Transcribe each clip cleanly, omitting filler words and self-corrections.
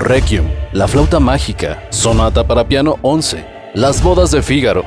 Requiem, La flauta mágica, Sonata para piano 11, Las bodas de Fígaro.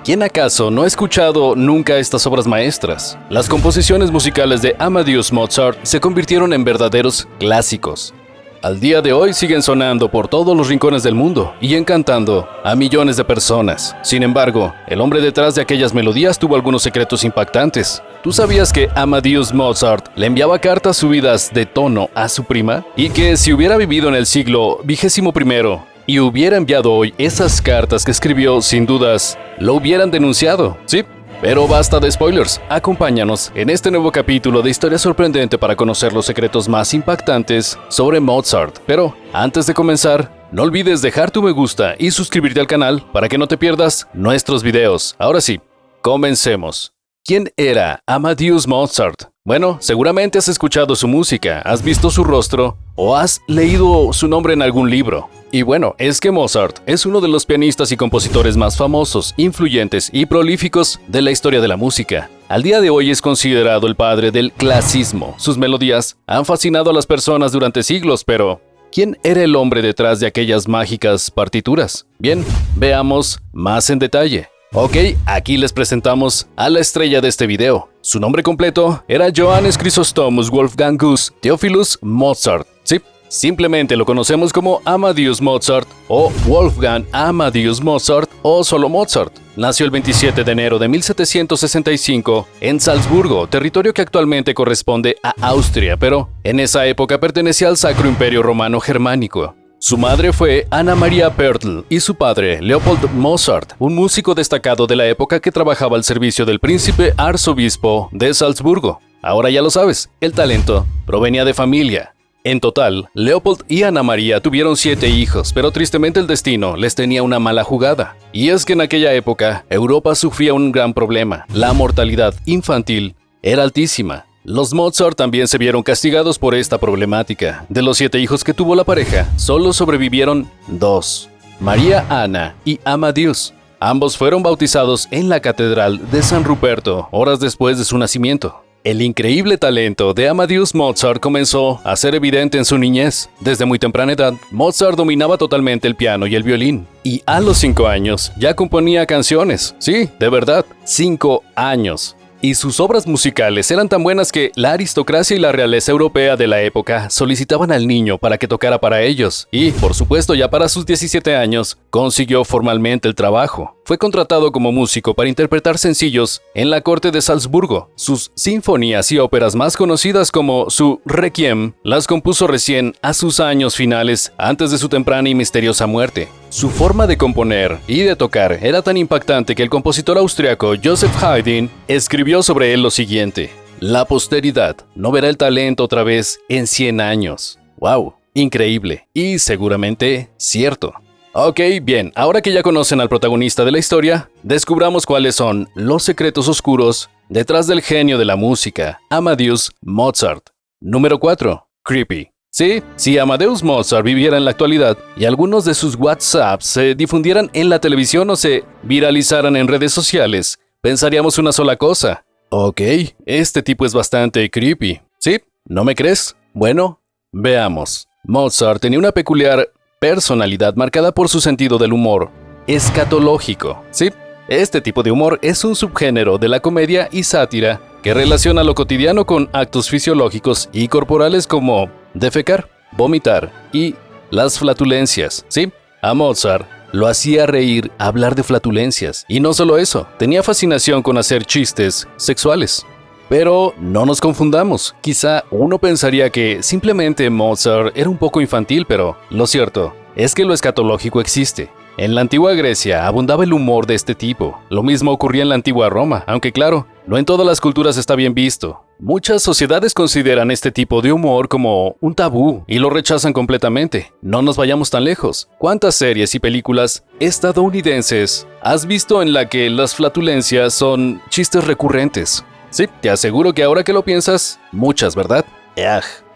¿Quién acaso no ha escuchado nunca estas obras maestras? Las composiciones musicales de Amadeus Mozart se convirtieron en verdaderos clásicos. Al día de hoy siguen sonando por todos los rincones del mundo y encantando a millones de personas. Sin embargo, el hombre detrás de aquellas melodías tuvo algunos secretos impactantes. ¿Tú sabías que Amadeus Mozart le enviaba cartas subidas de tono a su prima? Y que si hubiera vivido en el siglo XXI y hubiera enviado hoy esas cartas que escribió, sin dudas, lo hubieran denunciado? Sí. Pero basta de spoilers, acompáñanos en este nuevo capítulo de Historia Sorprendente para conocer los secretos más impactantes sobre Mozart. Pero antes de comenzar, no olvides dejar tu me gusta y suscribirte al canal para que no te pierdas nuestros videos. Ahora sí, comencemos. ¿Quién era Amadeus Mozart? Bueno, seguramente has escuchado su música, has visto su rostro o has leído su nombre en algún libro. Y bueno, es que Mozart es uno de los pianistas y compositores más famosos, influyentes y prolíficos de la historia de la música. Al día de hoy es considerado el padre del clasicismo. Sus melodías han fascinado a las personas durante siglos, pero ¿quién era el hombre detrás de aquellas mágicas partituras? Bien, veamos más en detalle. Ok, aquí les presentamos a la estrella de este video. Su nombre completo era Johannes Chrysostomus Wolfgangus Theophilus Mozart. Sí, simplemente lo conocemos como Amadeus Mozart o Wolfgang Amadeus Mozart o solo Mozart. Nació el 27 de enero de 1765 en Salzburgo, territorio que actualmente corresponde a Austria, pero en esa época pertenecía al Sacro Imperio Romano Germánico. Su madre fue Anna Maria Pertl y su padre, Leopold Mozart, un músico destacado de la época que trabajaba al servicio del príncipe arzobispo de Salzburgo. Ahora ya lo sabes, el talento provenía de familia. En total, Leopold y Anna Maria tuvieron 7 hijos, pero tristemente el destino les tenía una mala jugada. Y es que en aquella época, Europa sufría un gran problema. La mortalidad infantil era altísima. Los Mozart también se vieron castigados por esta problemática. De los 7 hijos que tuvo la pareja, solo sobrevivieron 2, María Ana y Amadeus. Ambos fueron bautizados en la Catedral de San Ruperto, horas después de su nacimiento. El increíble talento de Amadeus Mozart comenzó a ser evidente en su niñez. Desde muy temprana edad, Mozart dominaba totalmente el piano y el violín. Y a los 5 años ya componía canciones. Sí, de verdad, 5 años. Y sus obras musicales eran tan buenas que la aristocracia y la realeza europea de la época solicitaban al niño para que tocara para ellos. Y, por supuesto, ya para sus 17 años, consiguió formalmente el trabajo. Fue contratado como músico para interpretar sencillos en la corte de Salzburgo. Sus sinfonías y óperas más conocidas como su Requiem las compuso recién a sus años finales, antes de su temprana y misteriosa muerte. Su forma de componer y de tocar era tan impactante que el compositor austriaco Joseph Haydn escribió sobre él lo siguiente: la posteridad no verá el talento otra vez en 100 años. ¡Wow! Increíble y seguramente cierto. Ok, bien, ahora que ya conocen al protagonista de la historia, descubramos cuáles son los secretos oscuros detrás del genio de la música, Amadeus Mozart. Número 4. Creepy. Sí, si Amadeus Mozart viviera en la actualidad y algunos de sus WhatsApps se difundieran en la televisión o se viralizaran en redes sociales, pensaríamos una sola cosa. Ok, este tipo es bastante creepy. ¿Sí? ¿No me crees? Bueno, veamos. Mozart tenía una peculiar personalidad marcada por su sentido del humor escatológico. Sí, este tipo de humor es un subgénero de la comedia y sátira que relaciona lo cotidiano con actos fisiológicos y corporales como defecar, vomitar y las flatulencias. Sí, a Mozart lo hacía reír hablar de flatulencias. Y no solo eso, tenía fascinación con hacer chistes sexuales. Pero no nos confundamos, quizá uno pensaría que simplemente Mozart era un poco infantil, pero lo cierto es que lo escatológico existe. En la antigua Grecia abundaba el humor de este tipo. Lo mismo ocurría en la antigua Roma, aunque claro, no en todas las culturas está bien visto. Muchas sociedades consideran este tipo de humor como un tabú y lo rechazan completamente. No nos vayamos tan lejos. ¿Cuántas series y películas estadounidenses has visto en la que las flatulencias son chistes recurrentes? Sí, te aseguro que ahora que lo piensas, muchas, ¿verdad?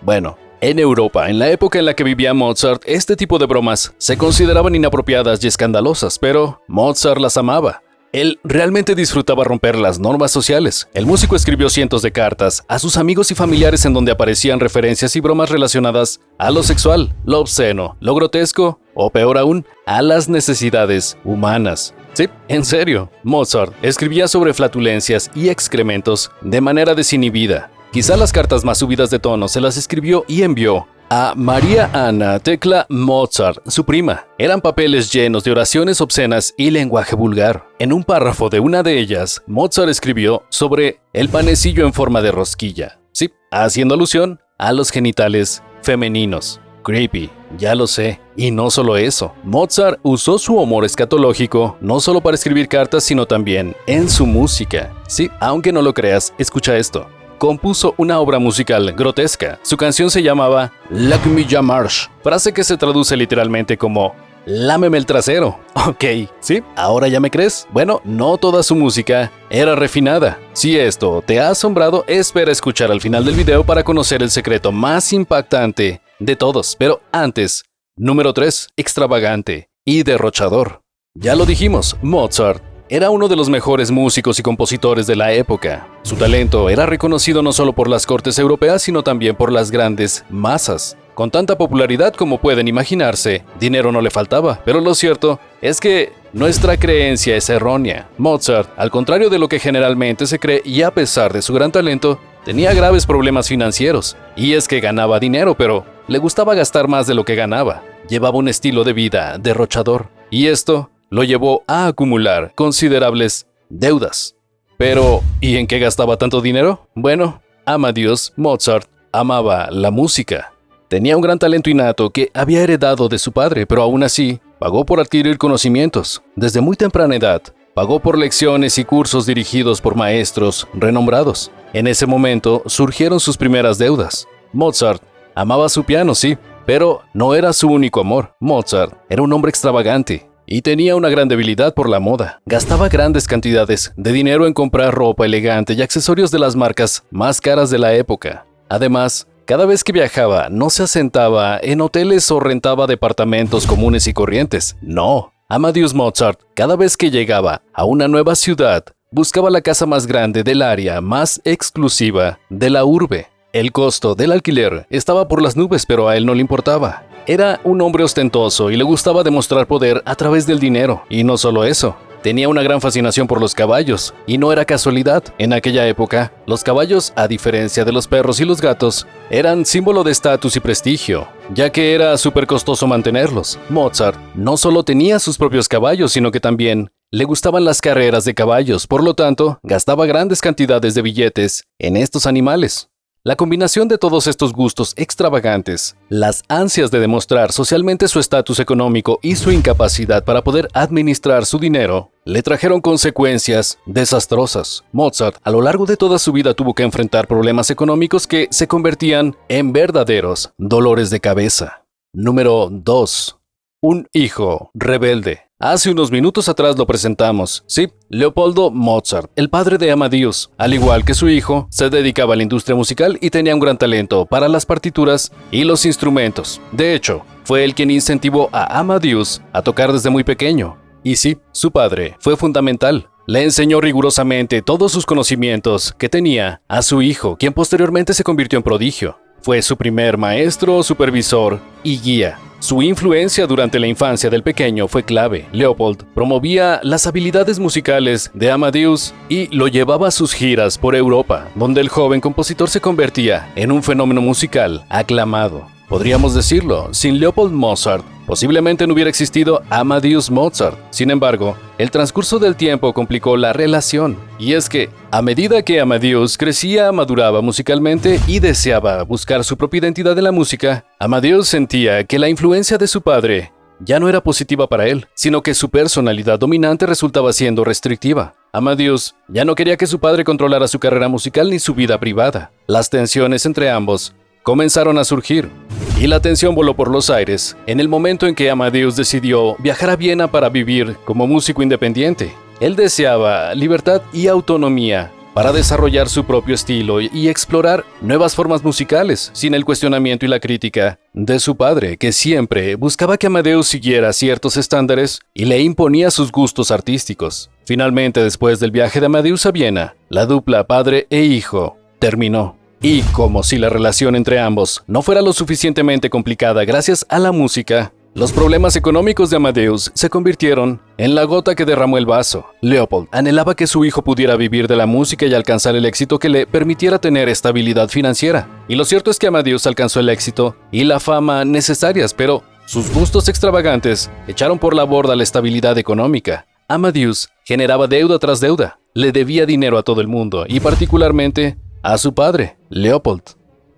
Bueno, en Europa, en la época en la que vivía Mozart, este tipo de bromas se consideraban inapropiadas y escandalosas, pero Mozart las amaba. Él realmente disfrutaba romper las normas sociales. El músico escribió cientos de cartas a sus amigos y familiares en donde aparecían referencias y bromas relacionadas a lo sexual, lo obsceno, lo grotesco o peor aún, a las necesidades humanas. Sí, en serio, Mozart escribía sobre flatulencias y excrementos de manera desinhibida. Quizá las cartas más subidas de tono se las escribió y envió a María Anna Tecla Mozart, su prima. Eran papeles llenos de oraciones obscenas y lenguaje vulgar. En un párrafo de una de ellas, Mozart escribió sobre el panecillo en forma de rosquilla. Sí, haciendo alusión a los genitales femeninos. Creepy, ya lo sé. Y no solo eso, Mozart usó su humor escatológico no solo para escribir cartas, sino también en su música. Sí, aunque no lo creas, escucha esto. Compuso una obra musical grotesca. Su canción se llamaba Lakmija Marsh, frase que se traduce literalmente como lámeme el trasero. Ok, ¿sí? ¿Ahora ya me crees? Bueno, no toda su música era refinada. Si esto te ha asombrado, espera escuchar al final del video para conocer el secreto más impactante de todos. Pero antes, número 3, extravagante y derrochador. Ya lo dijimos, Mozart era uno de los mejores músicos y compositores de la época. Su talento era reconocido no solo por las cortes europeas, sino también por las grandes masas. Con tanta popularidad como pueden imaginarse, dinero no le faltaba, pero lo cierto es que nuestra creencia es errónea. Mozart, al contrario de lo que generalmente se cree y a pesar de su gran talento, tenía graves problemas financieros. Y es que ganaba dinero, pero le gustaba gastar más de lo que ganaba. Llevaba un estilo de vida derrochador. Y esto lo llevó a acumular considerables deudas. Pero, ¿y en qué gastaba tanto dinero? Bueno, Amadeus Mozart amaba la música. Tenía un gran talento innato que había heredado de su padre, pero aún así, pagó por adquirir conocimientos. Desde muy temprana edad, pagó por lecciones y cursos dirigidos por maestros renombrados. En ese momento, surgieron sus primeras deudas. Mozart amaba su piano, sí, pero no era su único amor. Mozart era un hombre extravagante y tenía una gran debilidad por la moda. Gastaba grandes cantidades de dinero en comprar ropa elegante y accesorios de las marcas más caras de la época. Además, cada vez que viajaba, no se asentaba en hoteles o rentaba departamentos comunes y corrientes. No. Amadeus Mozart, cada vez que llegaba a una nueva ciudad, buscaba la casa más grande del área más exclusiva de la urbe. El costo del alquiler estaba por las nubes, pero a él no le importaba. Era un hombre ostentoso y le gustaba demostrar poder a través del dinero. Y no solo eso, tenía una gran fascinación por los caballos. Y no era casualidad. En aquella época, los caballos, a diferencia de los perros y los gatos, eran símbolo de estatus y prestigio, ya que era súper costoso mantenerlos. Mozart no solo tenía sus propios caballos, sino que también le gustaban las carreras de caballos. Por lo tanto, gastaba grandes cantidades de billetes en estos animales. La combinación de todos estos gustos extravagantes, las ansias de demostrar socialmente su estatus económico y su incapacidad para poder administrar su dinero, le trajeron consecuencias desastrosas. Mozart, a lo largo de toda su vida, tuvo que enfrentar problemas económicos que se convertían en verdaderos dolores de cabeza. Número 2. Un hijo rebelde. Hace unos minutos atrás lo presentamos. Sí, Leopoldo Mozart, el padre de Amadeus. Al igual que su hijo, se dedicaba a la industria musical y tenía un gran talento para las partituras y los instrumentos. De hecho, fue él quien incentivó a Amadeus a tocar desde muy pequeño. Y sí, su padre fue fundamental. Le enseñó rigurosamente todos sus conocimientos que tenía a su hijo, quien posteriormente se convirtió en prodigio. Fue su primer maestro, supervisor y guía. Su influencia durante la infancia del pequeño fue clave. Leopold promovía las habilidades musicales de Amadeus y lo llevaba a sus giras por Europa, donde el joven compositor se convertía en un fenómeno musical aclamado. Podríamos decirlo, sin Leopold Mozart, posiblemente no hubiera existido Amadeus Mozart. Sin embargo, el transcurso del tiempo complicó la relación. Y es que, a medida que Amadeus crecía, maduraba musicalmente y deseaba buscar su propia identidad en la música, Amadeus sentía que la influencia de su padre ya no era positiva para él, sino que su personalidad dominante resultaba siendo restrictiva. Amadeus ya no quería que su padre controlara su carrera musical ni su vida privada. Las tensiones entre ambos comenzaron a surgir, y la tensión voló por los aires en el momento en que Amadeus decidió viajar a Viena para vivir como músico independiente. Él deseaba libertad y autonomía para desarrollar su propio estilo y explorar nuevas formas musicales, sin el cuestionamiento y la crítica de su padre, que siempre buscaba que Amadeus siguiera ciertos estándares y le imponía sus gustos artísticos. Finalmente, después del viaje de Amadeus a Viena, la dupla padre e hijo terminó. Y como si la relación entre ambos no fuera lo suficientemente complicada gracias a la música, los problemas económicos de Amadeus se convirtieron en la gota que derramó el vaso. Leopold anhelaba que su hijo pudiera vivir de la música y alcanzar el éxito que le permitiera tener estabilidad financiera. Y lo cierto es que Amadeus alcanzó el éxito y la fama necesarias, pero sus gustos extravagantes echaron por la borda la estabilidad económica. Amadeus generaba deuda tras deuda, le debía dinero a todo el mundo y particularmente a su padre, Leopold.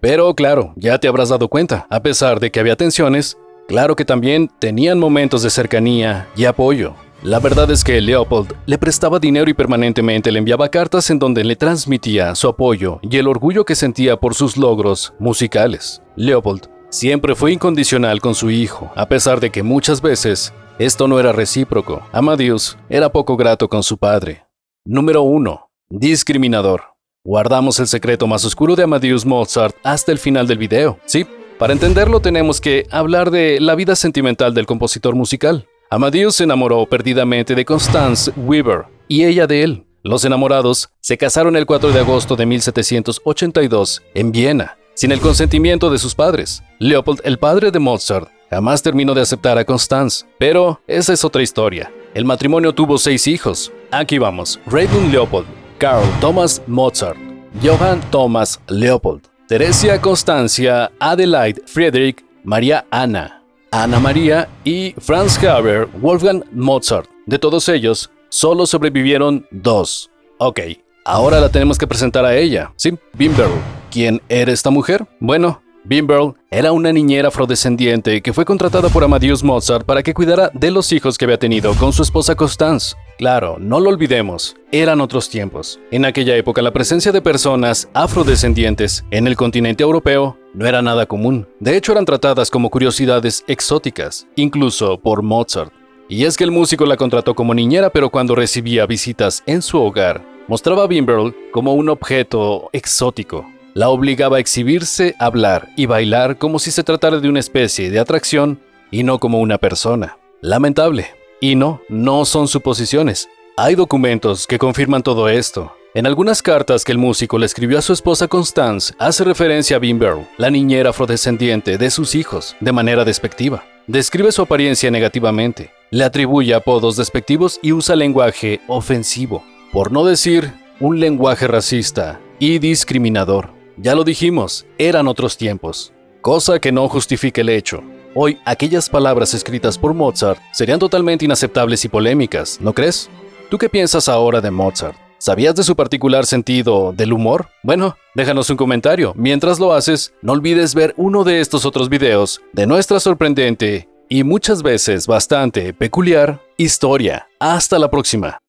Pero claro, ya te habrás dado cuenta, a pesar de que había tensiones, claro que también tenían momentos de cercanía y apoyo. La verdad es que Leopold le prestaba dinero y permanentemente le enviaba cartas en donde le transmitía su apoyo y el orgullo que sentía por sus logros musicales. Leopold siempre fue incondicional con su hijo, a pesar de que muchas veces esto no era recíproco. Amadeus era poco grato con su padre. Número 1. Discriminador. Guardamos el secreto más oscuro de Amadeus Mozart hasta el final del video. Sí, para entenderlo tenemos que hablar de la vida sentimental del compositor musical. Amadeus se enamoró perdidamente de Constance Weber y ella de él. Los enamorados se casaron el 4 de agosto de 1782 en Viena, sin el consentimiento de sus padres. Leopold, el padre de Mozart, jamás terminó de aceptar a Constance, pero esa es otra historia. El matrimonio tuvo 6 hijos. Aquí vamos: Raymond Leopold, Karl Thomas Mozart, Johann Thomas Leopold, Teresia Constancia Adelaide Friedrich María Ana, Ana María y Franz Xaver Wolfgang Mozart. De todos ellos, solo sobrevivieron 2. Ok, ahora la tenemos que presentar a ella. Sí, Bimberl. ¿Quién era esta mujer? Bueno, Bimberl era una niñera afrodescendiente que fue contratada por Amadeus Mozart para que cuidara de los hijos que había tenido con su esposa Constance. Claro, no lo olvidemos, eran otros tiempos. En aquella época la presencia de personas afrodescendientes en el continente europeo no era nada común. De hecho, eran tratadas como curiosidades exóticas, incluso por Mozart. Y es que el músico la contrató como niñera, pero cuando recibía visitas en su hogar, mostraba a Bimberl como un objeto exótico. La obligaba a exhibirse, hablar y bailar como si se tratara de una especie de atracción y no como una persona. Lamentable. Y no son suposiciones. Hay documentos que confirman todo esto. En algunas cartas que el músico le escribió a su esposa Constance, hace referencia a Bimberl, la niñera afrodescendiente de sus hijos, de manera despectiva. Describe su apariencia negativamente, le atribuye apodos despectivos y usa lenguaje ofensivo, por no decir un lenguaje racista y discriminador. Ya lo dijimos, eran otros tiempos, cosa que no justifica el hecho. Hoy, aquellas palabras escritas por Mozart serían totalmente inaceptables y polémicas, ¿no crees? ¿Tú qué piensas ahora de Mozart? ¿Sabías de su particular sentido del humor? Bueno, déjanos un comentario. Mientras lo haces, no olvides ver uno de estos otros videos de nuestra sorprendente y muchas veces bastante peculiar historia. Hasta la próxima.